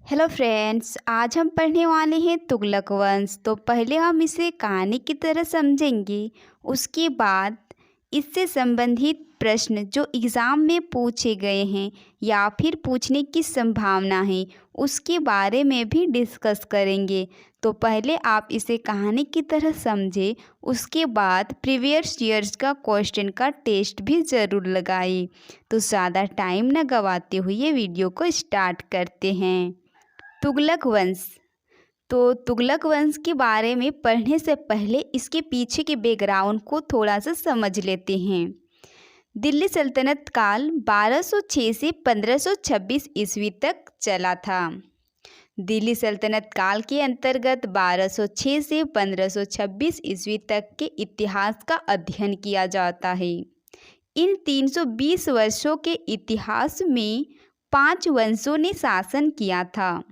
Hello friends, आज हम पढ़ने वाले हैं तुगलक वंश। तो पहले हम इसे कहानी की तरह समझेंगे। उसके बाद इससे संबंधित प्रश्न जो एग्ज़ाम में पूछे गए हैं या फिर पूछने की संभावना है उसके बारे में भी डिस्कस करेंगे। तो पहले आप इसे कहानी की तरह समझें, उसके बाद प्रीवियस ईयर्स का क्वेश्चन का टेस्ट भी ज़रूर लगाइए। तो ज़्यादा टाइम न गवाते हुए वीडियो को स्टार्ट करते हैं। तुगलक वंश। तो तुगलक वंश के बारे में पढ़ने से पहले इसके पीछे के बैकग्राउंड को थोड़ा सा समझ लेते हैं। दिल्ली सल्तनत काल 1206 से 1526 ईस्वी तक चला था। दिल्ली सल्तनत काल के अंतर्गत 1206 से 1526 ईस्वी तक के इतिहास का अध्ययन किया जाता है। इन 320 वर्षों के इतिहास में 5 वंशों ने शासन किया था।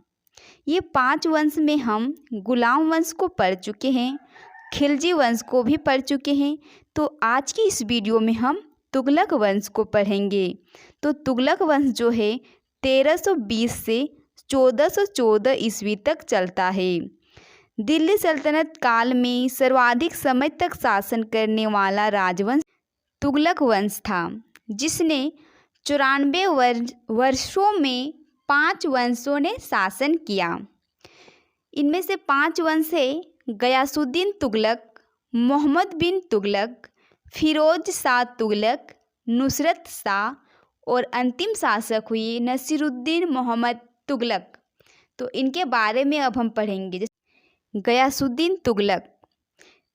ये 5 वंश में हम गुलाम वंश को पढ़ चुके हैं, खिलजी वंश को भी पढ़ चुके हैं। तो आज की इस वीडियो में हम तुगलक वंश को पढ़ेंगे। तो तुगलक वंश जो है 1320 से 1414 ईस्वी तक चलता है। दिल्ली सल्तनत काल में सर्वाधिक समय तक शासन करने वाला राजवंश तुगलक वंश था, जिसने 94 वर्षों में 5 वंशों ने शासन किया। इनमें से 5 वंश है गयासुद्दीन तुगलक, मोहम्मद बिन तुगलक, फिरोज शाह तुगलक, नुसरत शाह और अंतिम शासक हुए नसीरुद्दीन मोहम्मद तुगलक। तो इनके बारे में अब हम पढ़ेंगे। गयासुद्दीन तुगलक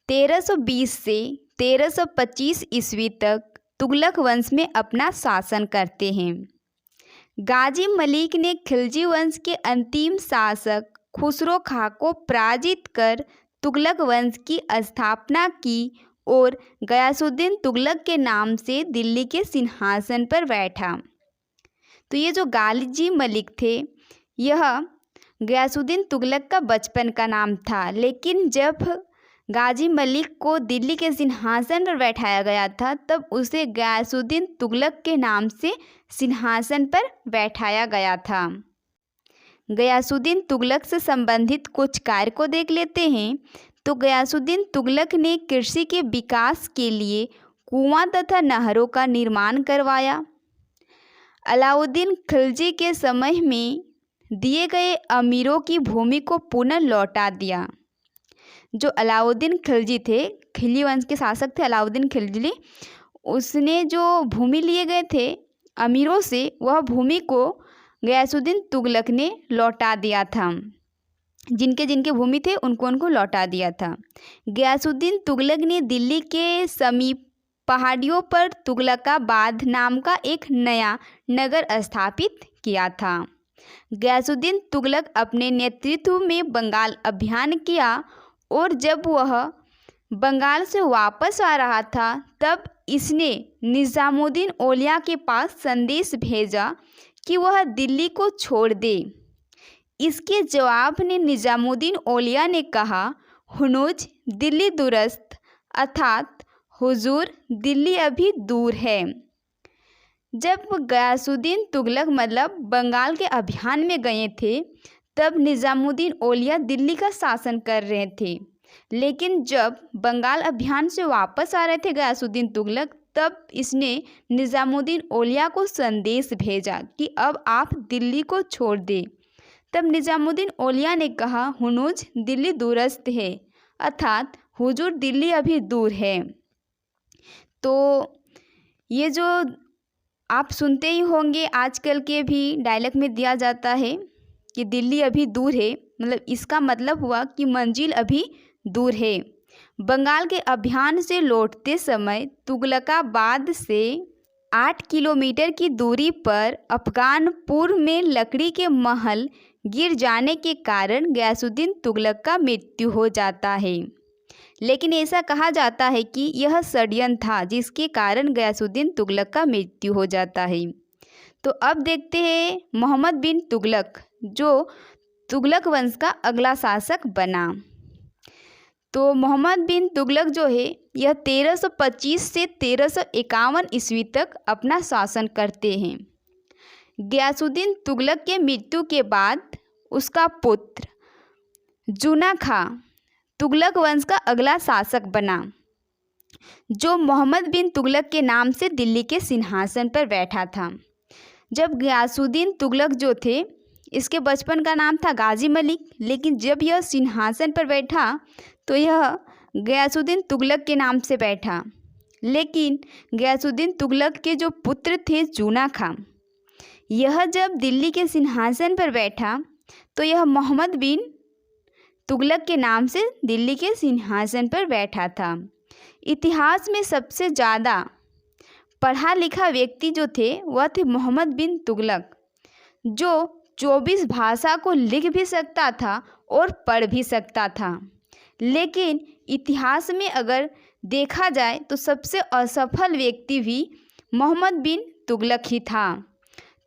1320 से 1325 ईस्वी तक तुगलक वंश में अपना शासन करते हैं। गाजी मलिक ने खिलजी वंश के अंतिम शासक खुसरो खां को पराजित कर तुगलक वंश की स्थापना की और गयासुद्दीन तुगलक के नाम से दिल्ली के सिंहासन पर बैठा। तो ये जो गाजी मलिक थे, यह गयासुद्दीन तुगलक का बचपन का नाम था, लेकिन जब गाजी मलिक को दिल्ली के सिंहासन पर बैठाया गया था तब उसे गयासुद्दीन तुगलक के नाम से सिंहासन पर बैठाया गया था। गयासुद्दीन तुगलक से संबंधित कुछ कार्य को देख लेते हैं। तो गयासुद्दीन तुगलक ने कृषि के विकास के लिए कुआं तथा नहरों का निर्माण करवाया। अलाउद्दीन खिलजी के समय में दिए गए अमीरों की भूमि को पुनः लौटा दिया। जो अलाउद्दीन खिलजी थे, खिलजी वंश के शासक थे अलाउद्दीन खिलजी, उसने जो भूमि लिए गए थे अमीरों से, वह भूमि को गयासुद्दीन तुगलक ने लौटा दिया था। जिनके जिनके भूमि थे उनको लौटा दिया था। गयासुद्दीन तुगलक ने दिल्ली के समीप पहाड़ियों पर तुगलकाबाद नाम का एक नया नगर स्थापित किया था। गयासुद्दीन तुगलक अपने नेतृत्व में बंगाल अभियान किया और जब वह बंगाल से वापस आ रहा था तब इसने निज़ामुद्दीन औलिया के पास संदेश भेजा कि वह दिल्ली को छोड़ दे। इसके जवाब में निज़ामुद्दीन औलिया ने कहा, हुनूज दिल्ली दुरस्त, अर्थात हुजूर दिल्ली अभी दूर है। जब गयासुद्दीन तुगलक मतलब बंगाल के अभियान में गए थे तब निज़ामुद्दीन औलिया दिल्ली का शासन कर रहे थे, लेकिन जब बंगाल अभियान से वापस आ रहे थे गयासुद्दीन तुगलक तब इसने निज़ामुद्दीन औलिया को संदेश भेजा कि अब आप दिल्ली को छोड़ दें। तब निज़ामुद्दीन औलिया ने कहा, हुनूज दिल्ली दूरस्थ है, अर्थात हुजूर दिल्ली अभी दूर है। तो ये जो आप सुनते ही होंगे आजकल के भी डायलॉग में दिया जाता है कि दिल्ली अभी दूर है, मतलब इसका मतलब हुआ कि मंजिल अभी दूर है। बंगाल के अभियान से लौटते समय तुगलकाबाद से 8 किलोमीटर की दूरी पर अफगानपुर में लकड़ी के महल गिर जाने के कारण गयासुद्दीन तुगलक का मृत्यु हो जाता है। लेकिन ऐसा कहा जाता है कि यह षड्यंत्र था जिसके कारण गयासुद्दीन तुगलक का मृत्यु हो जाता है। तो अब देखते हैं मोहम्मद बिन तुगलक, जो तुगलक वंश का अगला शासक बना। तो मोहम्मद बिन तुगलक जो है यह 1325 से 1351 ईस्वी तक अपना शासन करते हैं। गयासुद्दीन तुगलक के मृत्यु के बाद उसका पुत्र जूना खां तुगलक वंश का अगला शासक बना, जो मोहम्मद बिन तुगलक के नाम से दिल्ली के सिंहासन पर बैठा था। जब गयासुद्दीन तुगलक जो थे, इसके बचपन का नाम था गाजी मलिक, लेकिन जब यह सिंहासन पर बैठा तो यह गयासुद्दीन तुगलक के नाम से बैठा। लेकिन गयासुद्दीन तुगलक के जो पुत्र थे जूना खां, यह जब दिल्ली के सिंहासन पर बैठा तो यह मोहम्मद बिन तुगलक के नाम से दिल्ली के सिंहासन पर बैठा था। इतिहास में सबसे ज़्यादा पढ़ा लिखा व्यक्ति जो थे वह थे मोहम्मद बिन तुगलक, जो 24 भाषा को लिख भी सकता था और पढ़ भी सकता था। लेकिन इतिहास में अगर देखा जाए तो सबसे असफल व्यक्ति भी मोहम्मद बिन तुगलक ही था।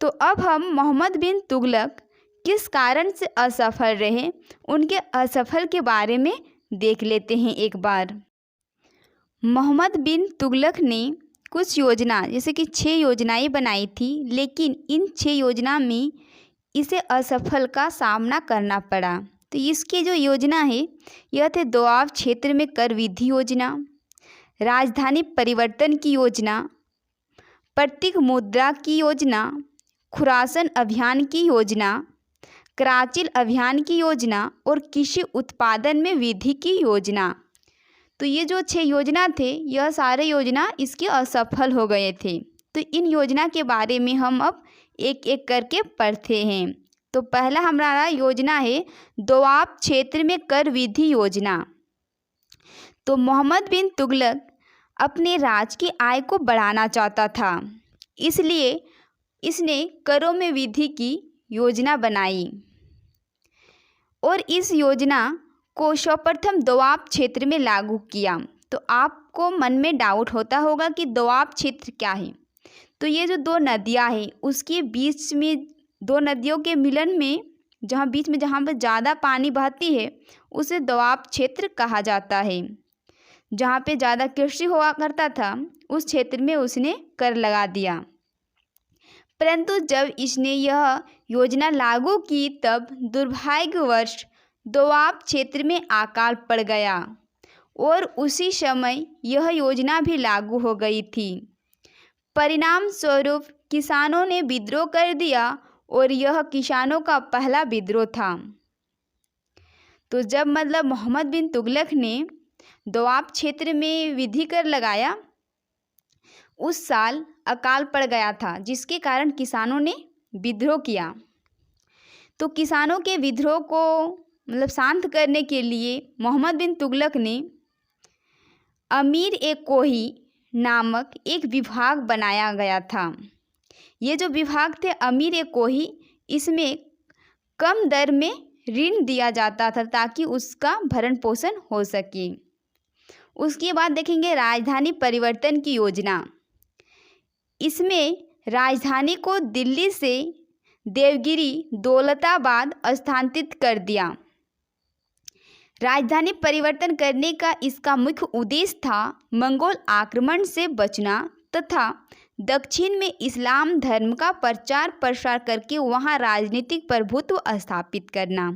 तो अब हम मोहम्मद बिन तुगलक किस कारण से असफल रहे, उनके असफल के बारे में देख लेते हैं एक बार। मोहम्मद बिन तुगलक ने कुछ योजना जैसे कि 6 योजनाएं बनाई थी, लेकिन इन 6 योजना में इसे असफल का सामना करना पड़ा। तो इसकी जो योजना है यह थे दोआब क्षेत्र में कर विधि योजना, राजधानी परिवर्तन की योजना, प्रतीक मुद्रा की योजना, खुरासन अभियान की योजना, कराचिल अभियान की योजना और कृषि उत्पादन में वृद्धि की योजना। तो ये जो 6 योजना थे, यह सारे योजना इसके असफल हो गए थे। तो इन योजना के बारे में हम अब एक एक करके पढ़ते हैं। तो पहला हमारा योजना है दोआब क्षेत्र में कर विधि योजना। तो मोहम्मद बिन तुगलक अपने राज की आय को बढ़ाना चाहता था, इसलिए इसने करों में वृद्धि की योजना बनाई और इस योजना को सर्वप्रथम दोआब क्षेत्र में लागू किया। तो आपको मन में डाउट होता होगा कि दोआब क्षेत्र क्या है। तो ये जो 2 नदियाँ हैं उसके बीच में, 2 नदियों के मिलन में जहाँ पर ज़्यादा पानी बहती है उसे दोआब क्षेत्र कहा जाता है। जहाँ पे ज़्यादा कृषि हुआ करता था उस क्षेत्र में उसने कर लगा दिया। परंतु जब इसने यह योजना लागू की तब दुर्भाग्यवश दोआब क्षेत्र में अकाल पड़ गया और उसी समय यह योजना भी लागू हो गई थी। परिणाम स्वरूप किसानों ने विद्रोह कर दिया और यह किसानों का पहला विद्रोह था। तो जब मोहम्मद बिन तुगलक ने दोआब क्षेत्र में विधि कर लगाया, उस साल अकाल पड़ गया था जिसके कारण किसानों ने विद्रोह किया। तो किसानों के विद्रोह को शांत करने के लिए मोहम्मद बिन तुगलक ने अमीर-ए-कोही नामक एक विभाग बनाया गया था। ये जो विभाग थे अमीर-ए-कोही, इसमें कम दर में ऋण दिया जाता था ताकि उसका भरण पोषण हो सके। उसके बाद देखेंगे राजधानी परिवर्तन की योजना। इसमें राजधानी को दिल्ली से देवगिरी दौलताबाद स्थानांतरित कर दिया। राजधानी परिवर्तन करने का इसका मुख्य उद्देश्य था मंगोल आक्रमण से बचना तथा दक्षिण में इस्लाम धर्म का प्रचार प्रसार करके वहां राजनीतिक प्रभुत्व स्थापित करना।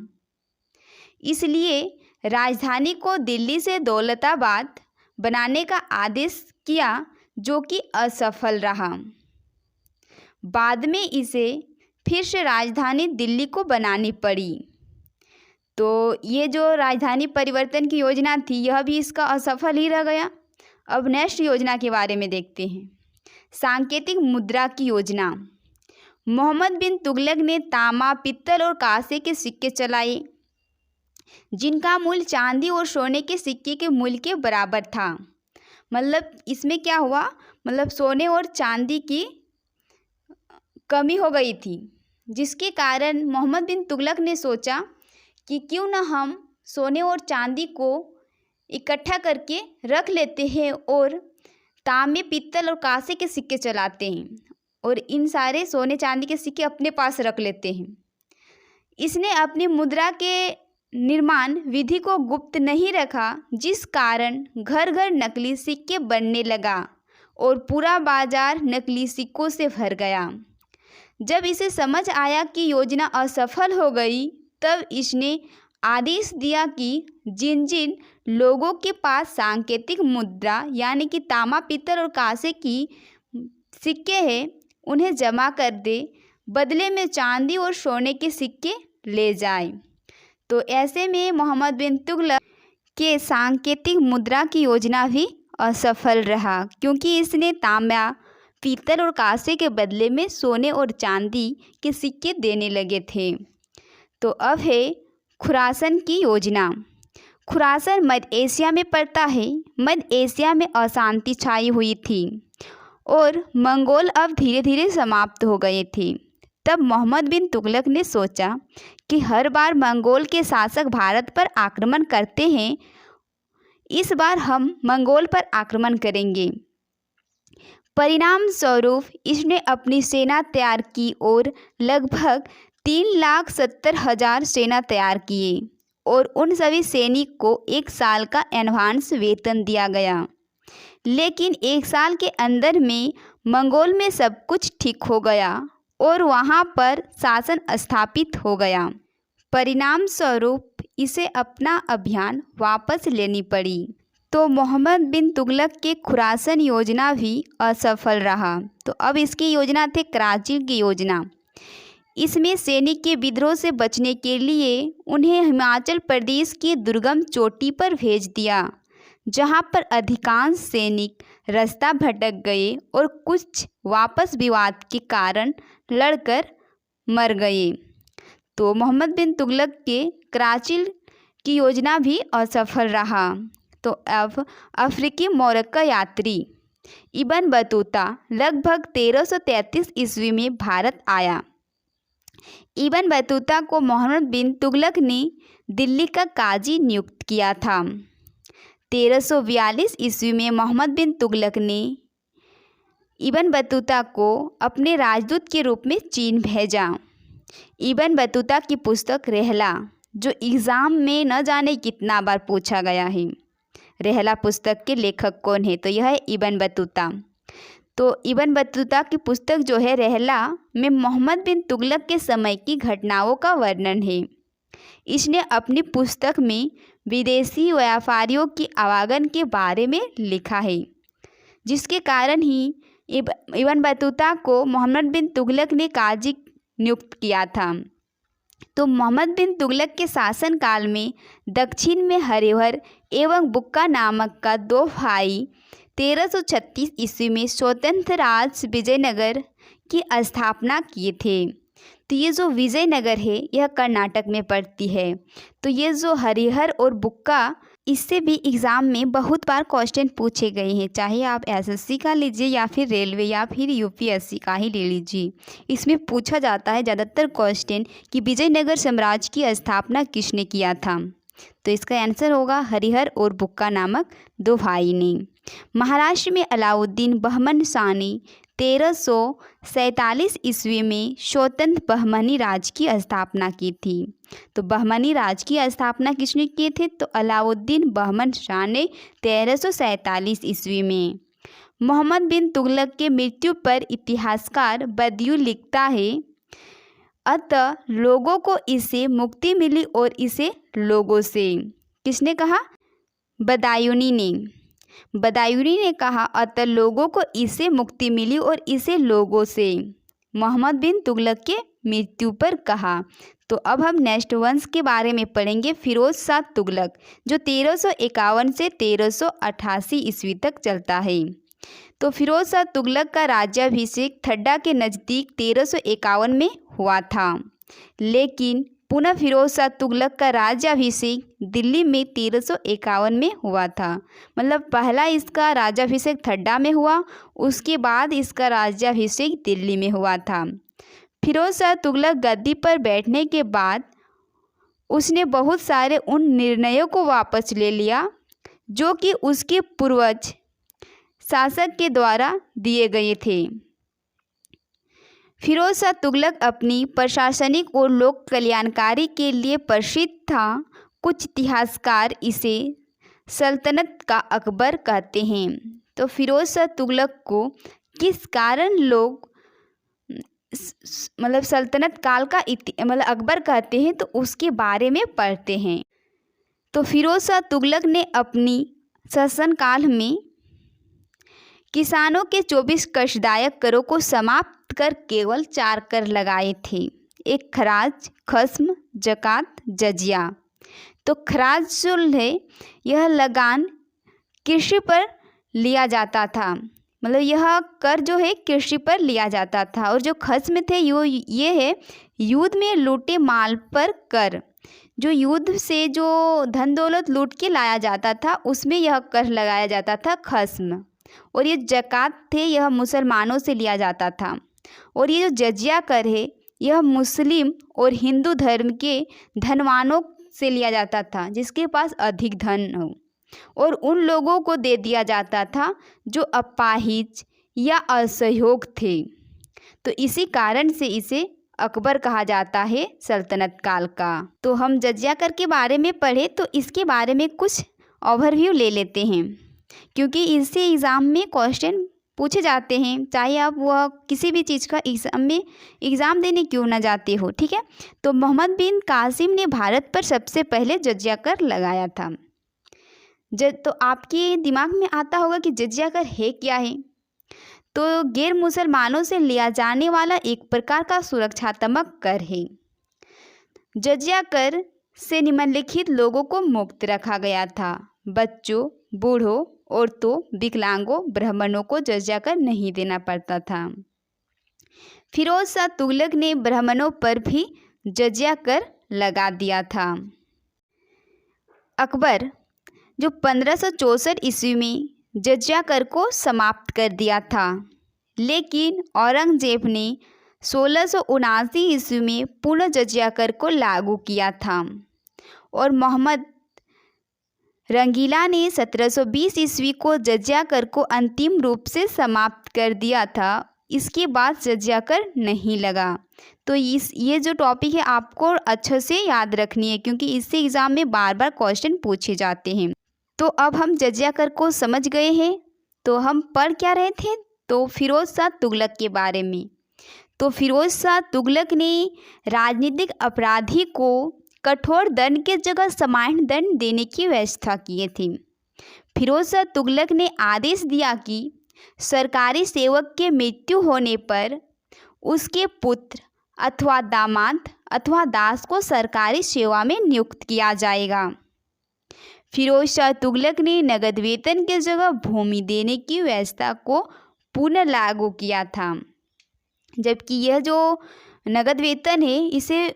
इसलिए राजधानी को दिल्ली से दौलताबाद बनाने का आदेश किया, जो कि असफल रहा। बाद में इसे फिर से राजधानी दिल्ली को बनानी पड़ी। तो ये जो राजधानी परिवर्तन की योजना थी यह भी इसका असफल ही रह गया। अब नेक्स्ट योजना के बारे में देखते हैं, सांकेतिक मुद्रा की योजना। मोहम्मद बिन तुगलक ने तांबा, पित्तल और कांसे के सिक्के चलाए, जिनका मूल्य चांदी और सोने के सिक्के के मूल्य के बराबर था। इसमें क्या हुआ, सोने और चांदी की कमी हो गई थी, जिसके कारण मोहम्मद बिन तुगलक ने सोचा कि क्यों न हम सोने और चांदी को इकट्ठा करके रख लेते हैं और तांबे, पित्तल और कांसे के सिक्के चलाते हैं और इन सारे सोने चांदी के सिक्के अपने पास रख लेते हैं। इसने अपनी मुद्रा के निर्माण विधि को गुप्त नहीं रखा, जिस कारण घर घर नकली सिक्के बनने लगा और पूरा बाजार नकली सिक्कों से भर गया। जब इसे समझ आया कि योजना असफल हो गई, तब इसने आदेश दिया कि जिन जिन लोगों के पास सांकेतिक मुद्रा यानी कि तांबा, पीतल और कांसे की सिक्के हैं उन्हें जमा कर दे, बदले में चांदी और सोने के सिक्के ले जाए। तो ऐसे में मोहम्मद बिन तुगलक के सांकेतिक मुद्रा की योजना भी असफल रहा, क्योंकि इसने तांबा, पीतल और कांसे के बदले में सोने और चांदी के सिक्के देने लगे थे। तो अब है खुरासन की योजना। खुरासन मध्य एशिया में पड़ता है। मध्य एशिया में अशांति छाई हुई थी और मंगोल अब धीरे धीरे समाप्त हो गए थे। तब मोहम्मद बिन तुगलक ने सोचा कि हर बार मंगोल के शासक भारत पर आक्रमण करते हैं, इस बार हम मंगोल पर आक्रमण करेंगे। परिणाम स्वरूप इसने अपनी सेना तैयार की और लगभग 3,70,000 सेना तैयार किए और उन सभी सैनिक को 1 साल का एडवांस वेतन दिया गया। लेकिन 1 साल के अंदर में मंगोल में सब कुछ ठीक हो गया और वहाँ पर शासन स्थापित हो गया। परिणाम स्वरूप इसे अपना अभियान वापस लेनी पड़ी। तो मोहम्मद बिन तुगलक के खुरासन योजना भी असफल रहा। तो अब इसकी योजना थे कराची की योजना। इसमें सैनिक के विद्रोह से बचने के लिए उन्हें हिमाचल प्रदेश की दुर्गम चोटी पर भेज दिया, जहां पर अधिकांश सैनिक रास्ता भटक गए और कुछ वापस विवाद के कारण लड़कर मर गए। तो मोहम्मद बिन तुगलक के कराची की योजना भी असफल रहा। तो अब अफ्रीकी मोरक्को यात्री इब्न बतूता लगभग 1333 ईस्वी में भारत आया। इब्न बतूता को मोहम्मद बिन तुगलक ने दिल्ली का काजी नियुक्त किया था। 1342 ईस्वी में मोहम्मद बिन तुगलक ने इब्न बतूता को अपने राजदूत के रूप में चीन भेजा। इब्न बतूता की पुस्तक रहला, जो एग्ज़ाम में न जाने कितना बार पूछा गया है, रहला पुस्तक के लेखक कौन है? तो यह है इब्न बतूता। तो इब्न बतूता की पुस्तक जो है रहला में मोहम्मद बिन तुगलक के समय की घटनाओं का वर्णन है। इसने अपनी पुस्तक में विदेशी व्यापारियों की आवागमन के बारे में लिखा है, जिसके कारण ही इब्न बतूता को मोहम्मद बिन तुगलक ने काजी नियुक्त किया था। तो मोहम्मद बिन तुगलक के शासनकाल में दक्षिण में हरिहर एवं बुक्का नामक का 2 भाई 1336 ईस्वी में स्वतंत्र राज्य विजयनगर की स्थापना किए थे। तो ये जो विजयनगर है यह कर्नाटक में पड़ती है। तो ये जो हरिहर और बुक्का, इससे भी एग्ज़ाम में बहुत बार क्वेश्चन पूछे गए हैं, चाहे आप एसएससी का लीजिए या फिर रेलवे या फिर यूपीएससी का ही ले लीजिए। इसमें पूछा जाता है ज़्यादातर क्वेश्चन कि विजयनगर साम्राज्य की स्थापना किसने किया था। तो इसका आंसर होगा हरिहर और बुक्का नामक 2 भाई ने। महाराष्ट्र में अलाउद्दीन बहमन शाह ने 1347 ईस्वी में स्वतंत्र बहमनी राज की स्थापना की थी। तो बहमनी राज की स्थापना किसने किए थे? तो अलाउद्दीन बहमन शाह ने 1347 ईस्वी में। मोहम्मद बिन तुगलक के मृत्यु पर इतिहासकार बदियू लिखता है, अतः लोगों को इससे मुक्ति मिली और इसे लोगों से। किसने कहा? बदायूनी ने। बदायूनी ने कहा अतः लोगों को इससे मुक्ति मिली और इसे लोगों से मोहम्मद बिन तुगलक के मृत्यु पर कहा। तो अब हम नेक्स्ट वंश के बारे में पढ़ेंगे, फिरोज शाह तुगलक, जो 1351 से 1388 ईस्वी तक चलता है। तो फिरोज शाह तुगलक का राज्याभिषेक ठड्डा के नज़दीक 1351 में हुआ था, लेकिन पुनः फिरोज शाह तुगलक का राज्याभिषेक दिल्ली में 1351 में हुआ था। मतलब पहला इसका राज्याभिषेक ठड्डा में हुआ, उसके बाद इसका राज्याभिषेक दिल्ली में हुआ था। फिरोज शाह तुगलक गद्दी पर बैठने के बाद उसने बहुत सारे उन निर्णयों को वापस ले लिया जो कि उसके पूर्वज शासक के द्वारा दिए गए थे। फिरोज शाह तुगलक अपनी प्रशासनिक और लोक कल्याणकारी के लिए प्रसिद्ध था। कुछ इतिहासकार इसे सल्तनत का अकबर कहते हैं। तो फिरोज शाह तुगलक को किस कारण लोग मतलब सल्तनत काल का मतलब अकबर कहते हैं, तो उसके बारे में पढ़ते हैं। तो फिरोज शाह तुगलक ने अपनी शासनकाल में किसानों के 24 कष्टदायक करों को समाप्त कर केवल 4 कर लगाए थे। एक खराज, खस्म, जकात, जजिया। तो खराज जो है यह लगान कृषि पर लिया जाता था, मतलब यह कर जो है कृषि पर लिया जाता था। और जो खस्म थे ये है युद्ध में लूटे माल पर कर, जो युद्ध से जो धन दौलत लूट के लाया जाता था उसमें यह कर लगाया जाता था, खस्म। और ये जकात थे, यह मुसलमानों से लिया जाता था। और ये जो जजिया कर है यह मुस्लिम और हिंदू धर्म के धनवानों से लिया जाता था, जिसके पास अधिक धन हो, और उन लोगों को दे दिया जाता था जो अपाहिज या असहयोग थे। तो इसी कारण से इसे अकबर कहा जाता है सल्तनत काल का। तो हम जजिया कर के बारे में पढ़े, तो इसके बारे में कुछ ओवरव्यू ले लेते हैं, क्योंकि इससे एग्ज़ाम में क्वेश्चन पूछे जाते हैं, चाहे आप वह किसी भी चीज़ का एग्ज़ाम देने क्यों ना जाते हो। ठीक है, तो मोहम्मद बिन कासिम ने भारत पर सबसे पहले जजिया कर लगाया था। तो आपके दिमाग में आता होगा कि जजिया कर है क्या है। तो गैर मुसलमानों से लिया जाने वाला एक प्रकार का सुरक्षात्मक कर है। जजिया कर से निम्नलिखित लोगों को मुक्त रखा गया था: बच्चों, बूढ़ों, औरतों, विकलांगों, ब्राह्मणों को जजिया कर नहीं देना पड़ता था। फिरोज शाह तुगलक ने ब्राह्मणों पर भी जजिया कर लगा दिया था। अकबर जो 1564 ईस्वी में जजिया कर को समाप्त कर दिया था, लेकिन औरंगजेब ने 1679 ईस्वी में पुनः जजिया कर को लागू किया था। और मोहम्मद रंगीला ने 1720 ईस्वी को जजिया कर को अंतिम रूप से समाप्त कर दिया था। इसके बाद जजिया कर नहीं लगा। तो ये जो टॉपिक है आपको अच्छे से याद रखनी है, क्योंकि इससे एग्ज़ाम में बार बार क्वेश्चन पूछे जाते हैं। तो अब हम जजिया कर को समझ गए हैं। तो हम पढ़ क्या रहे थे, तो फिरोज शाह तुगलक के बारे में। तो फिरोज शाह तुगलक ने राजनीतिक अपराधी को कठोर दंड के जगह सामान्य दंड देने की व्यवस्था किए थे। फिरोज शाह तुगलक ने आदेश दिया कि सरकारी सेवक के मृत्यु होने पर उसके पुत्र अथवा दामाद अथवा दास को सरकारी सेवा में नियुक्त किया जाएगा। फिरोज शाह तुगलक ने नगद वेतन के जगह भूमि देने की व्यवस्था को पुनः लागू किया था, जबकि यह जो नगद वेतन है इसे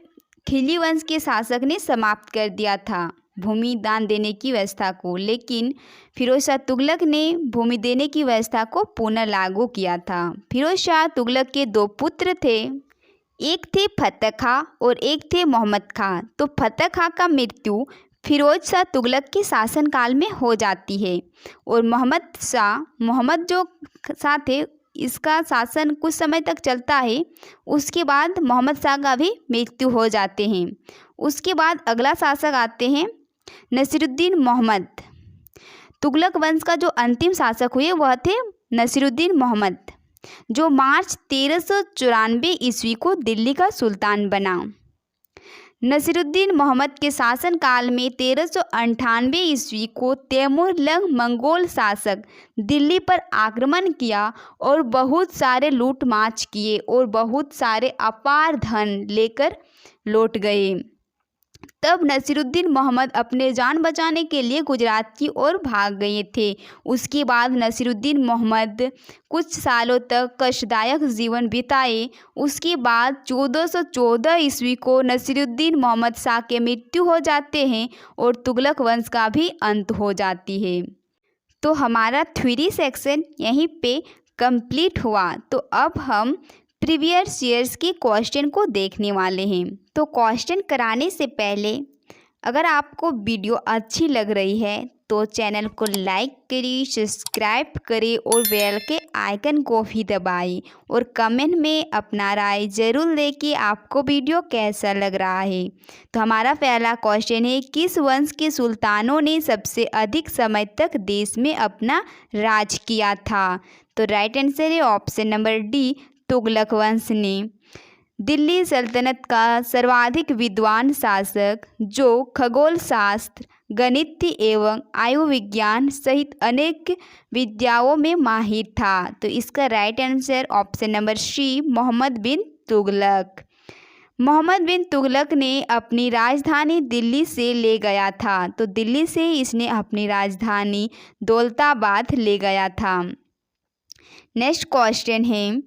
खिलजी वंश के शासक ने समाप्त कर दिया था, भूमि दान देने की व्यवस्था को। लेकिन फिरोज शाह तुगलक ने भूमि देने की व्यवस्था को पुनः लागू किया था। फिरोज शाह तुगलक के 2 पुत्र थे, एक थे फतेह खां और एक थे मोहम्मद खां। तो फतेह खां का मृत्यु फिरोज शाह तुगलक के शासनकाल में हो जाती है, और मोहम्मद जो शाह थे इसका शासन कुछ समय तक चलता है। उसके बाद मोहम्मद शाह का भी मृत्यु हो जाते हैं। उसके बाद अगला शासक आते हैं नसीरुद्दीन मोहम्मद। तुगलक वंश का जो अंतिम शासक हुए वह थे नसीरुद्दीन मोहम्मद, जो मार्च 1394 ईस्वी को दिल्ली का सुल्तान बना। नसीरुद्दीन मोहम्मद के शासनकाल में 1398 ईस्वी को तैमूरलंग मंगोल शासक दिल्ली पर आक्रमण किया और बहुत सारे लूटमार किए और बहुत सारे अपार धन लेकर लौट गए। तब नसीरुद्दीन मोहम्मद अपने जान बचाने के लिए गुजरात की ओर भाग गए थे। उसके बाद नसीरुद्दीन मोहम्मद कुछ सालों तक कष्टदायक जीवन बिताए। उसके बाद 1414 ईस्वी को नसीरुद्दीन मोहम्मद शाह के मृत्यु हो जाते हैं और तुगलक वंश का भी अंत हो जाती है। तो हमारा थ्योरी सेक्शन यहीं पे कंप्लीट हुआ। तो अब हम प्रीवियस ईयर्स के क्वेश्चन को देखने वाले हैं। तो क्वेश्चन कराने से पहले अगर आपको वीडियो अच्छी लग रही है तो चैनल को लाइक करिए, सब्सक्राइब करें और बेल के आइकन को भी दबाएं और कमेंट में अपना राय ज़रूर दें कि आपको वीडियो कैसा लग रहा है। तो हमारा पहला क्वेश्चन है, किस वंश के सुल्तानों ने सबसे अधिक समय तक देश में अपना राज किया था? तो राइट आंसर है ऑप्शन नंबर डी, तुगलक वंश ने। दिल्ली सल्तनत का सर्वाधिक विद्वान शासक जो खगोल शास्त्र, गणित एवं आयु विज्ञान सहित अनेक विद्याओं में माहिर था। तो इसका right answer option number C, Mohammad bin Tughlaq. Mohammad bin Tughlaq ने अपनी राजधानी दिल्ली से ले गया था। तो दिल्ली से इसने अपनी राजधानी दौलताबाद ले गया था। नेक्स्ट क्वेश्चन है,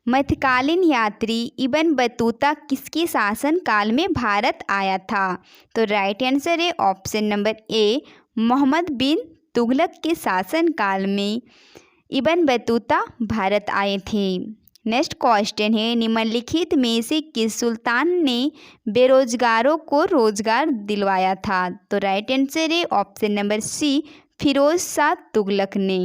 मध्यकालीन यात्री इब्न बतूता किसके शासन काल में भारत आया था? तो राइट आंसर है option number A, Mohammad bin Tughlaq के शासन काल में इब्न बतूता भारत आए थे। नेक्स्ट क्वेश्चन है, निम्नलिखित में से किस सुल्तान ने बेरोजगारों को रोजगार दिलवाया था? तो राइट आंसर है option number C, Firoz Shah Tughlaq ने।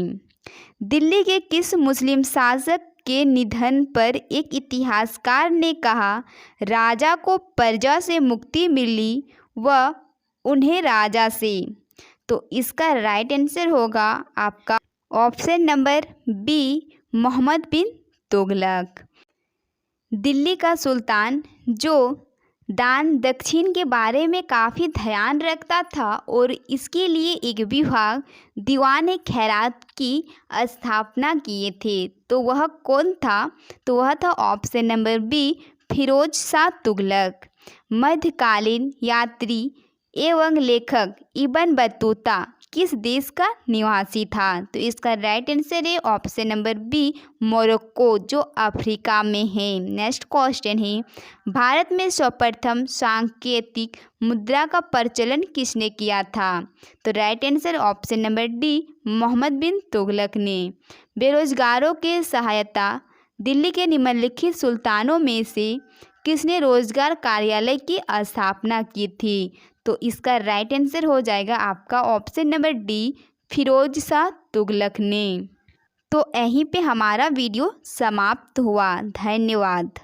दिल्ली के किस मुस्लिम शासक के निधन पर एक इतिहासकार ने कहा, राजा को प्रजा से मुक्ति मिली व उन्हें राजा से? तो इसका राइट आंसर होगा आपका option number B, Mohammad bin Tughlaq. Delhi का सुल्तान जो दान दक्षिण के बारे में काफ़ी ध्यान रखता था और इसके लिए एक विभाग दीवान खैरात की स्थापना किए थे, तो वह कौन था? तो वह था option number B, Firoz Shah Tughlaq. मध्यकालीन यात्री एवं लेखक इब्न बतूता किस देश का निवासी था? तो इसका राइट आंसर है ऑप्शन नंबर बी, मोरक्को, जो अफ्रीका में है। नेक्स्ट क्वेश्चन है, भारत में सर्वप्रथम सांकेतिक मुद्रा का प्रचलन किसने किया था? तो right answer option number D, Mohammad bin Tughlaq ने। बेरोजगारों के सहायता दिल्ली के निम्नलिखित सुल्तानों में से किसने रोजगार कार्यालय की स्थापना की थी? तो इसका राइट आंसर हो जाएगा आपका option number D, Firoz Shah Tughlaq ने। तो यहीं पे हमारा वीडियो समाप्त हुआ। धन्यवाद।